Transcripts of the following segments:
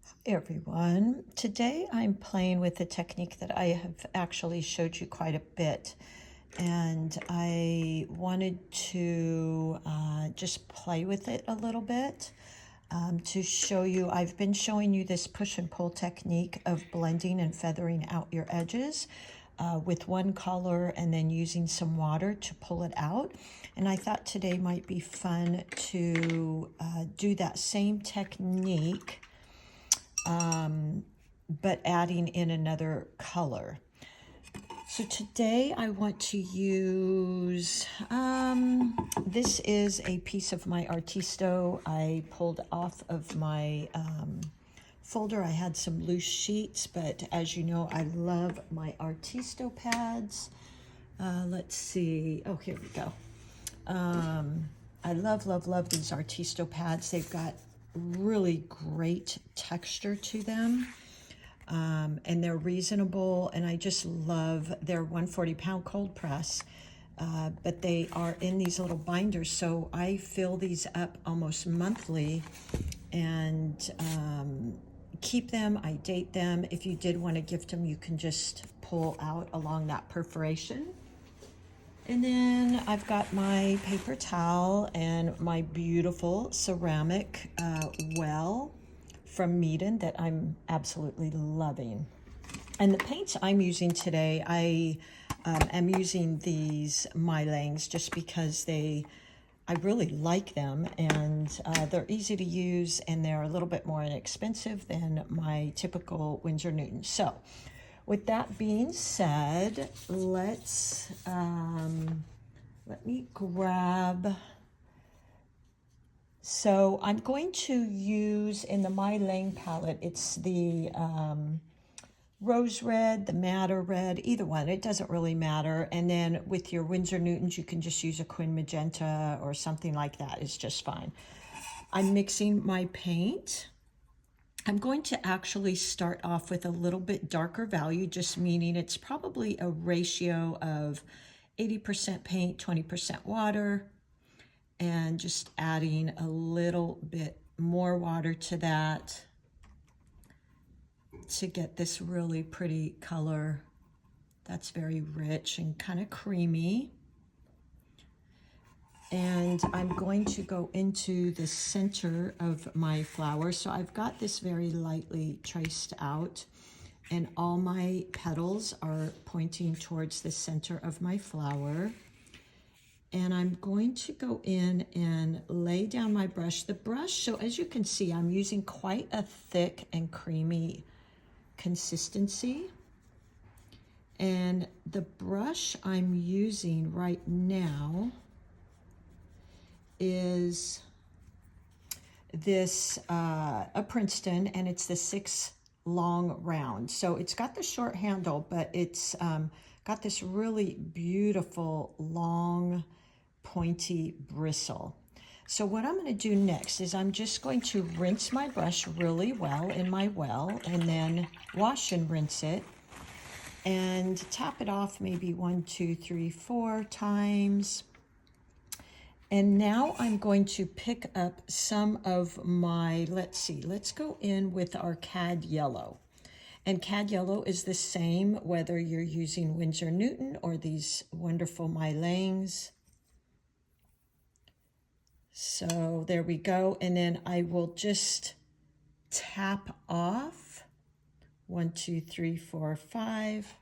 Hey everyone, today I'm playing with a technique that I have actually showed you quite a bit, and I wanted to just play with it a little bit to show you. I've been showing you this push and pull technique of blending and feathering out your edges with one color and then using some water to pull it out. And I thought today might be fun to do that same technique but adding in another color. So today I want to use, this is a piece of my Artisto I pulled off of my folder. I had some loose sheets, but as you know, I love my Artisto pads. Let's see, oh, here we go. I love, love, love these Artisto pads. They've got really great texture to them, and they're reasonable, and I just love their 140-pound cold press, but they are in these little binders, so I fill these up almost monthly and keep them. I date them. If you did want to gift them, you can just pull out along that perforation. And then I've got my paper towel and my beautiful ceramic well from Meeden that I'm absolutely loving. And the paints I'm using today, I am using these MeiLangs just because I really like them, and they're easy to use, and they're a little bit more inexpensive than my typical Winsor Newton. So with that being said, let's, let me grab, so I'm going to use in the MeiLang palette, it's the rose red, the madder red, either one, it doesn't really matter. And then with your Winsor Newtons, you can just use a Quin Magenta or something like that, it's just fine. I'm mixing my paint. I'm going to actually start off with a little bit darker value, just meaning it's probably a ratio of 80% paint, 20% water, and just adding a little bit more water to that to get this really pretty color that's very rich and kind of creamy. And I'm going to go into the center of my flower. So I've got this very lightly traced out, and all my petals are pointing towards the center of my flower. And I'm going to go in and lay down my brush. The brush, so as you can see, I'm using quite a thick and creamy consistency. And the brush I'm using right now is this a Princeton, and it's the 6 long round. So it's got the short handle, but it's got this really beautiful long pointy bristle. So what I'm going to do next is I'm just going to rinse my brush really well in my well, and then wash and rinse it and tap it off maybe 1, 2, 3, 4 times. And now I'm going to pick up some of my, let's see, let's go in with our cad yellow. And cad yellow is the same whether you're using Winsor Newton or these wonderful MeiLangs. So there we go. And then I will just tap off 1, 2, 3, 4, 5.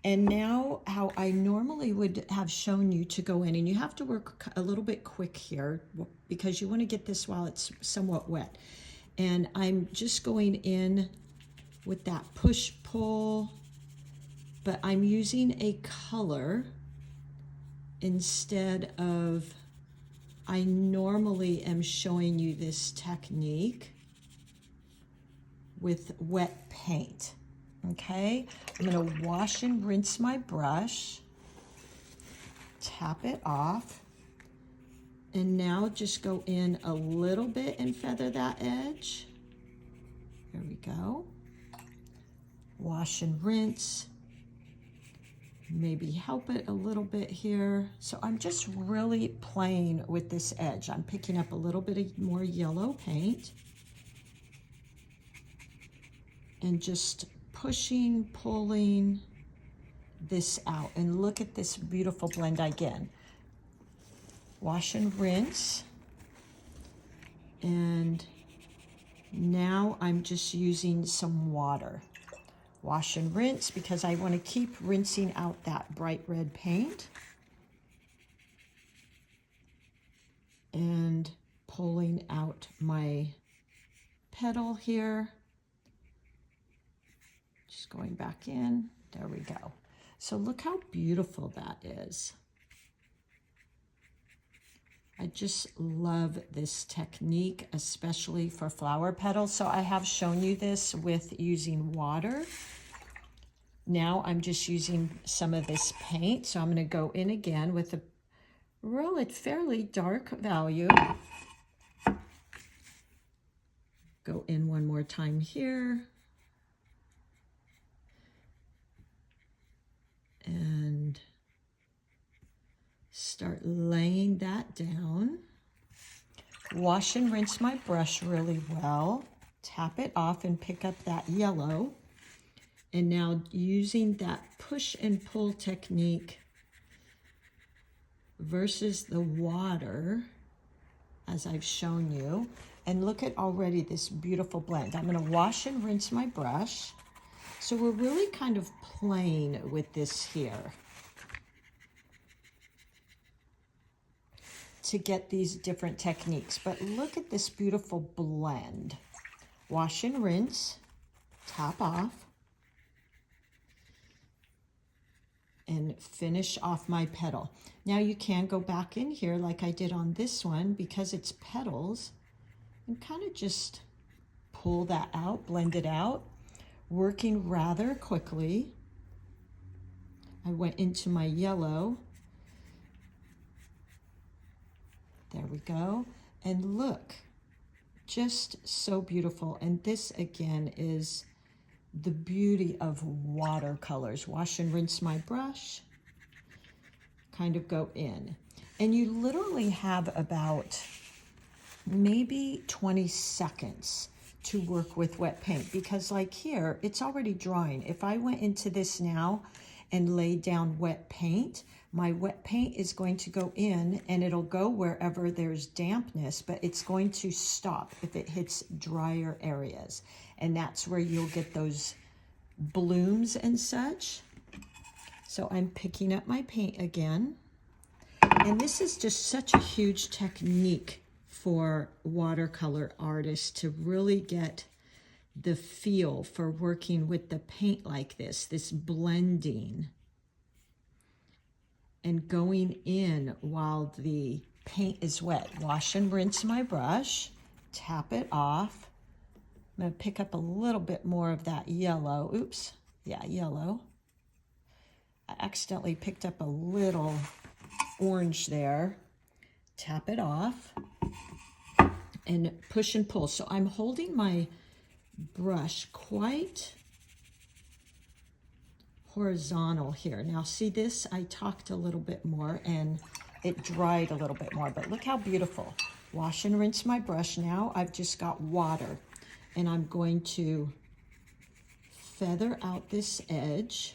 And now how I normally would have shown you to go in, and you have to work a little bit quick here because you want to get this while it's somewhat wet. And I'm just going in with that push-pull, but I'm using a color instead of, I normally am showing you this technique with wet paint. Okay, I'm going to wash and rinse my brush, tap it off, and now just go in a little bit and feather that edge. There we go. Wash and rinse. Maybe help it a little bit here. So I'm just really playing with this edge. I'm picking up a little bit of more yellow paint. and just pushing, pulling this out. And look at this beautiful blend again. Wash and rinse. And now I'm just using some water. Wash and rinse because I want to keep rinsing out that bright red paint. And pulling out my petal here. Just going back in. There we go. So look how beautiful that is. I just love this technique, especially for flower petals. So I have shown you this with using water. Now I'm just using some of this paint. So I'm going to go in again with a fairly dark value. Go in one more time here. And start laying that down. Wash and rinse my brush really well. Tap it off and pick up that yellow. And now using that push and pull technique versus the water, as I've shown you. And look at already this beautiful blend. I'm going to wash and rinse my brush. So we're really kind of playing with this here to get these different techniques. But look at this beautiful blend. Wash and rinse, tap off, and finish off my petal. Now you can go back in here like I did on this one because it's petals and kind of just pull that out, blend it out, working rather quickly. I went into my yellow. There we go. And look, just so beautiful. And this again is the beauty of watercolors. Wash and rinse my brush, kind of go in. And you literally have about maybe 20 seconds to work with wet paint because like here, it's already drying. If I went into this now and laid down wet paint, my wet paint is going to go in and it'll go wherever there's dampness, but it's going to stop if it hits drier areas. And that's where you'll get those blooms and such. So I'm picking up my paint again. And this is just such a huge technique for watercolor artists to really get the feel for working with the paint like this blending and going in while the paint is wet. Wash and rinse my brush, tap it off. I'm going to pick up a little bit more of that yellow. Oops, yeah, yellow. I accidentally picked up a little orange there. Tap it off and push and pull. So I'm holding my brush quite horizontal here. Now see this, I talked a little bit more and it dried a little bit more, but look how beautiful. Wash and rinse my brush. Now I've just got water and I'm going to feather out this edge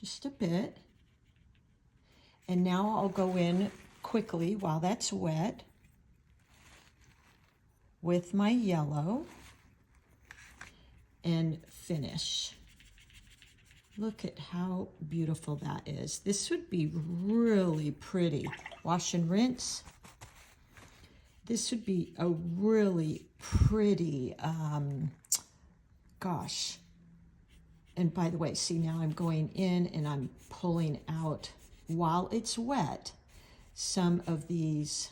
just a bit. And now I'll go in quickly while that's wet with my yellow and finish. Look at how beautiful that is. This would be really pretty. Wash and rinse. This would be a really pretty, gosh. And by the way, see now I'm going in and I'm pulling out while it's wet some of these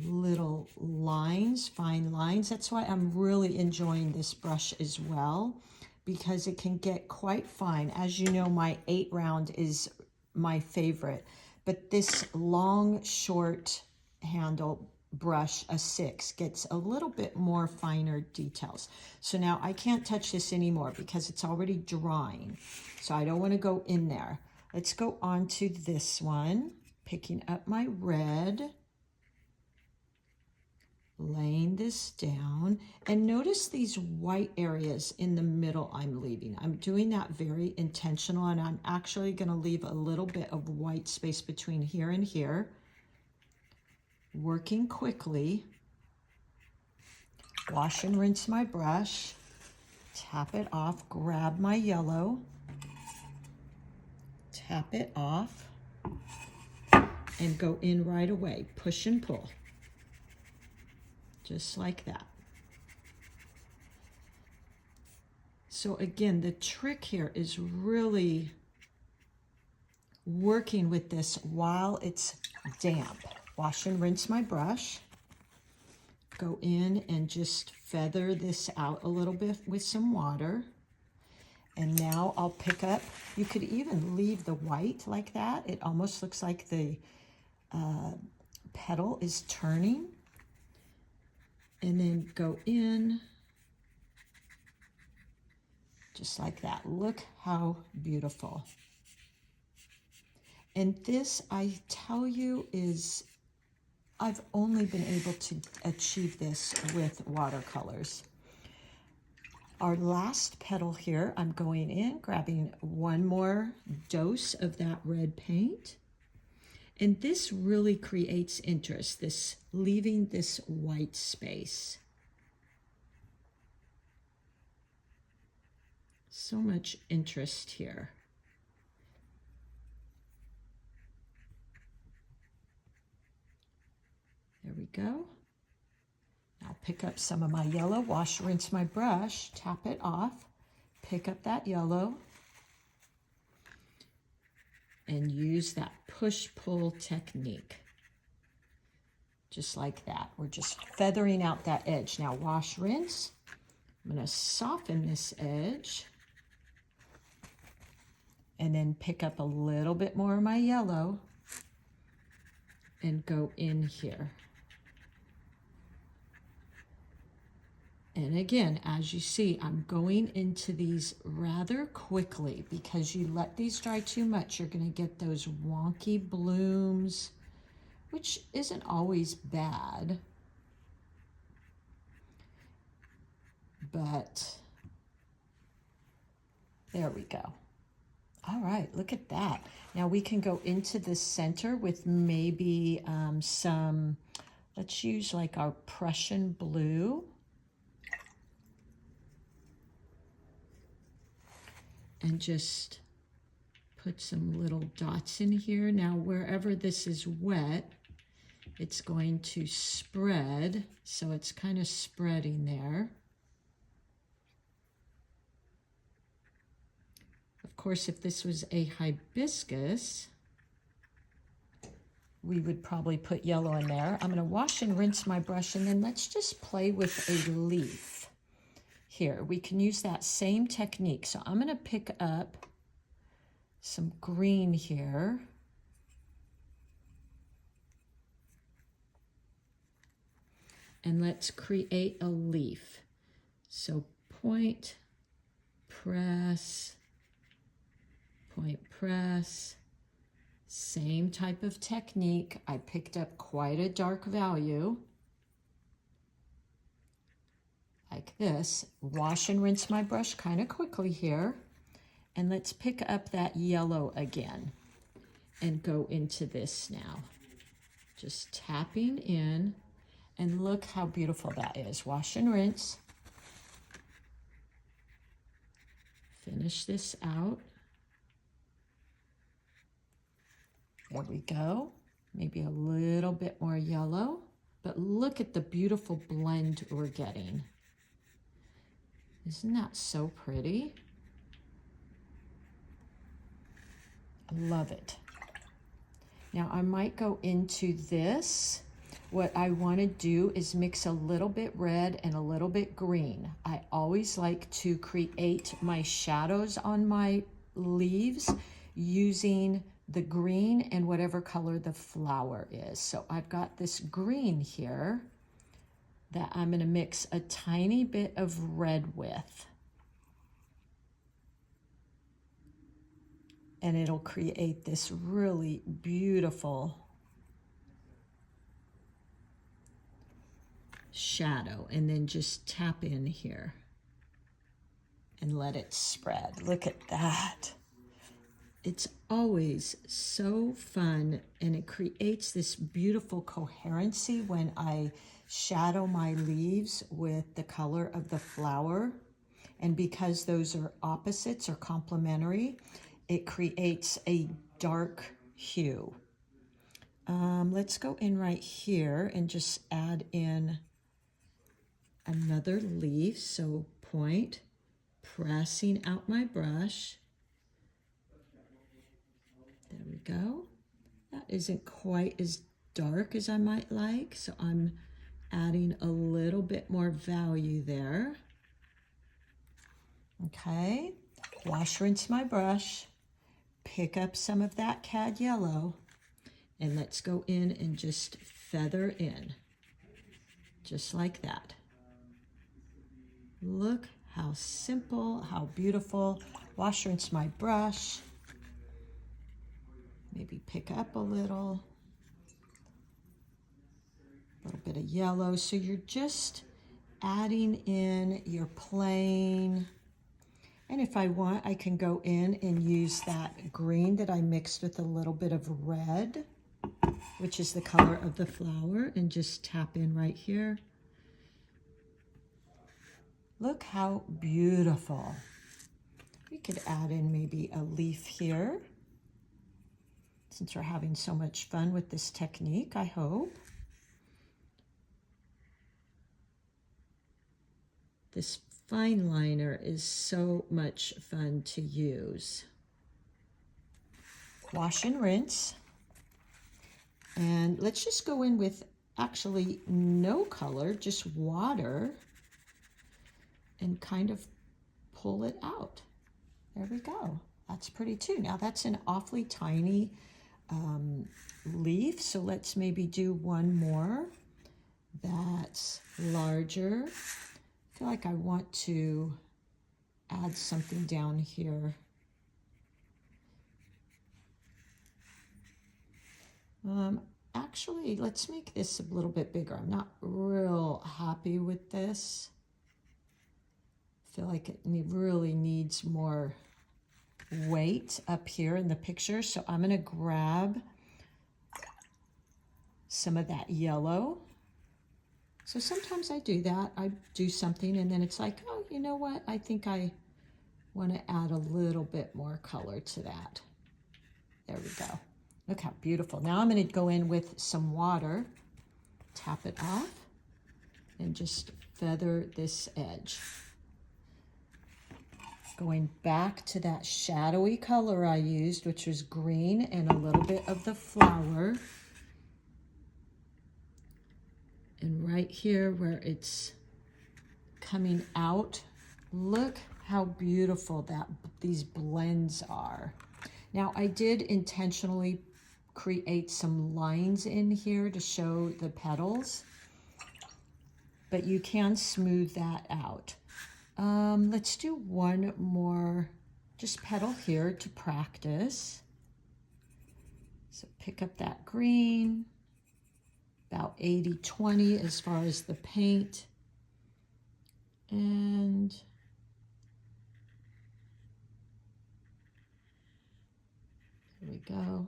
little lines, fine lines. That's why I'm really enjoying this brush as well, because it can get quite fine. As you know, my 8 round is my favorite, but this long, short handle brush, a 6, gets a little bit more finer details. So now I can't touch this anymore because it's already drying. So I don't want to go in there. Let's go on to this one, picking up my red, laying this down, and notice these white areas in the middle I'm leaving. I'm doing that very intentional, and I'm actually going to leave a little bit of white space between here and here. Working quickly. Wash and rinse my brush. Tap it off. Grab my yellow. Tap it off. And go in right away. Push and pull. Just like that. So again, the trick here is really working with this while it's damp. Wash and rinse my brush. Go in and just feather this out a little bit with some water. And now I'll pick up, you could even leave the white like that. It almost looks like the petal is turning. And then go in just like that. Look how beautiful. And this, I tell you, is, I've only been able to achieve this with watercolors. Our last petal here, I'm going in, grabbing one more dose of that red paint. And this really creates interest, this leaving this white space. So much interest here. There we go. Now pick up some of my yellow, wash, rinse my brush, tap it off, pick up that yellow, and use that push-pull technique. Just like that. We're just feathering out that edge. Now wash, rinse. I'm going to soften this edge. And then pick up a little bit more of my yellow and go in here. And again, as you see, I'm going into these rather quickly because you let these dry too much, you're going to get those wonky blooms, which isn't always bad. But there we go. All right, look at that. Now we can go into the center with maybe some, let's use like our Prussian blue. And just put some little dots in here. Now, wherever this is wet, it's going to spread. So it's kind of spreading there. Of course, if this was a hibiscus, we would probably put yellow in there. I'm going to wash and rinse my brush, and then let's just play with a leaf. Here, we can use that same technique. So I'm going to pick up some green here. And let's create a leaf. So point, press, point, press. Same type of technique. I picked up quite a dark value. Like this. Wash and rinse my brush kind of quickly here. And let's pick up that yellow again and go into this now. Just tapping in, and look how beautiful that is. Wash and rinse. Finish this out. There we go. Maybe a little bit more yellow, but look at the beautiful blend we're getting. Isn't that so pretty? I love it. Now I might go into this. What I want to do is mix a little bit red and a little bit green. I always like to create my shadows on my leaves using the green and whatever color the flower is. So I've got this green here that I'm going to mix a tiny bit of red with. And it'll create this really beautiful shadow, and then just tap in here and let it spread. Look at that. It's always so fun, and it creates this beautiful coherency when I shadow my leaves with the color of the flower. And because those are opposites or complementary, it creates a dark hue. Let's go in right here and just add in another leaf. So point, pressing out my brush. There we go. That isn't quite as dark as I might like, so I'm adding a little bit more value there. Okay, wash, rinse my brush, pick up some of that cad yellow, and let's go in and just feather in, just like that. Look how simple, how beautiful. Wash, rinse my brush. Maybe pick up a little bit of yellow. So you're just adding in your plain. And if I want, I can go in and use that green that I mixed with a little bit of red, which is the color of the flower, and just tap in right here. Look how beautiful. We could add in maybe a leaf here, since we're having so much fun with this technique, I hope. This fine liner is so much fun to use. Wash and rinse. And let's just go in with actually no color, just water, and kind of pull it out. There we go. That's pretty too. Now that's an awfully tiny leaf, so let's maybe do one more that's larger. I feel like I want to add something down here. Actually, let's make this a little bit bigger. I'm not real happy with this. I feel like it really needs more weight up here in the picture. So I'm going to grab some of that yellow. So sometimes I do that. I do something and then it's like, oh, you know what? I think I want to add a little bit more color to that. There we go. Look how beautiful. Now I'm going to go in with some water, tap it off, and just feather this edge. Going back to that shadowy color I used, which was green and a little bit of the flower. And right here where it's coming out, look how beautiful these blends are. Now I did intentionally create some lines in here to show the petals, but you can smooth that out. Let's do one more just petal here to practice. So pick up that green, about 80-20 as far as the paint. And there we go.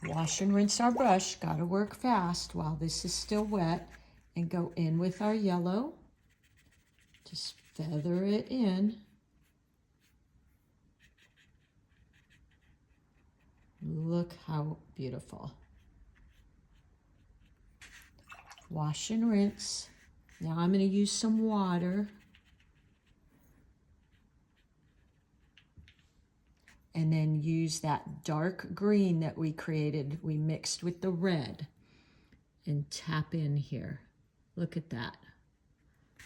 Wash and rinse our brush. Gotta work fast while this is still wet. And go in with our yellow. Just feather it in. Look how beautiful. Wash and rinse. Now I'm going to use some water. And then use that dark green that we created, we mixed with the red, and tap in here. Look at that.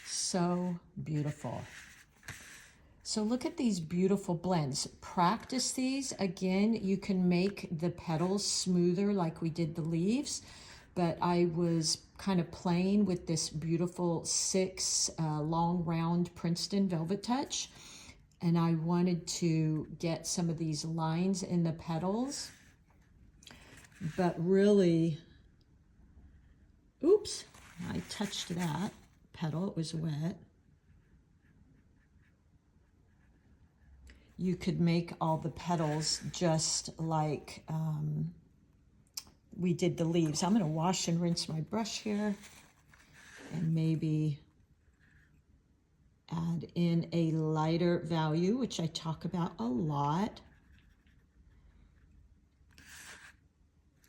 So beautiful. So look at these beautiful blends. Practice these. Again, you can make the petals smoother like we did the leaves, but I was kind of playing with this beautiful 6 long round Princeton Velvet Touch, and I wanted to get some of these lines in the petals, but really, oops, I touched that petal, it was wet. You could make all the petals just like we did the leaves. I'm going to wash and rinse my brush here and maybe add in a lighter value, which I talk about a lot,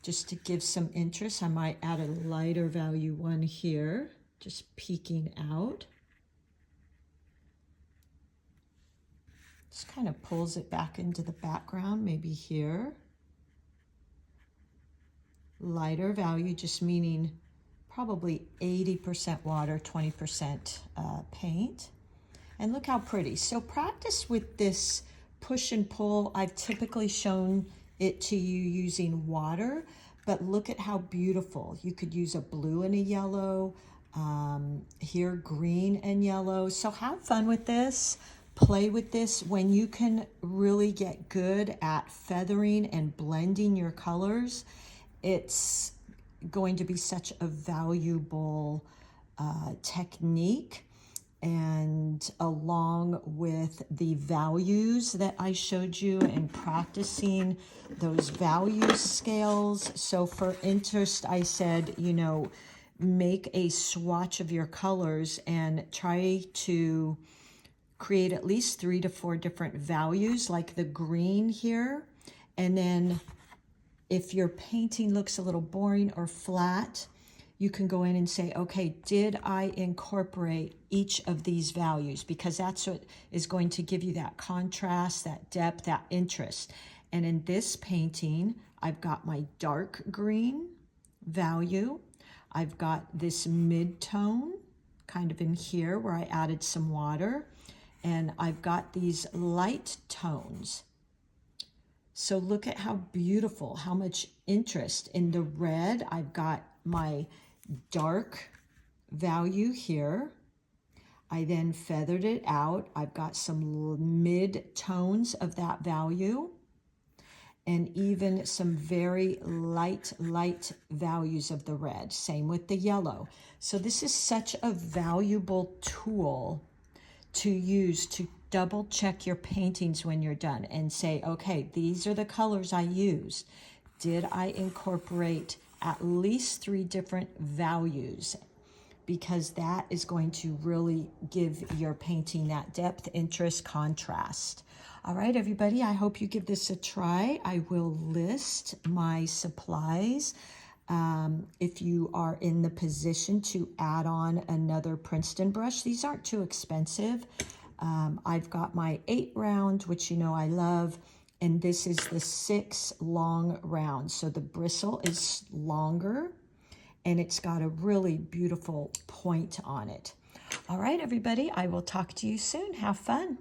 just to give some interest. I might add a lighter value one here, just peeking out. Just kind of pulls it back into the background, maybe here. Lighter value, just meaning probably 80% water, 20% paint. And look how pretty. So practice with this push and pull. I've typically shown it to you using water, but look at how beautiful. You could use a blue and a yellow, here green and yellow. So have fun with this. Play with this. When you can really get good at feathering and blending your colors, it's going to be such a valuable technique. And along with the values that I showed you and practicing those value scales. So for interest, I said, you know, make a swatch of your colors and try to create at least 3 to 4 different values, like the green here. And then if your painting looks a little boring or flat, you can go in and say, okay, did I incorporate each of these values? Because that's what is going to give you that contrast, that depth, that interest. And in this painting, I've got my dark green value. I've got this mid-tone kind of in here where I added some water. And I've got these light tones. So look at how beautiful, how much interest. In the red, I've got my dark value here. I then feathered it out. I've got some mid tones of that value and even some very light values of the red. Same with the yellow. So this is such a valuable tool to use to double check your paintings when you're done and say, okay, these are the colors I used. Did I incorporate at least 3 different values? Because that is going to really give your painting that depth, interest, contrast. All right, everybody, I hope you give this a try. I will list my supplies. If you are in the position to add on another Princeton brush, these aren't too expensive. I've got my 8 round, which you know I love, and this is the 6 long round. So the bristle is longer and it's got a really beautiful point on it. All right, everybody, I will talk to you soon. Have fun.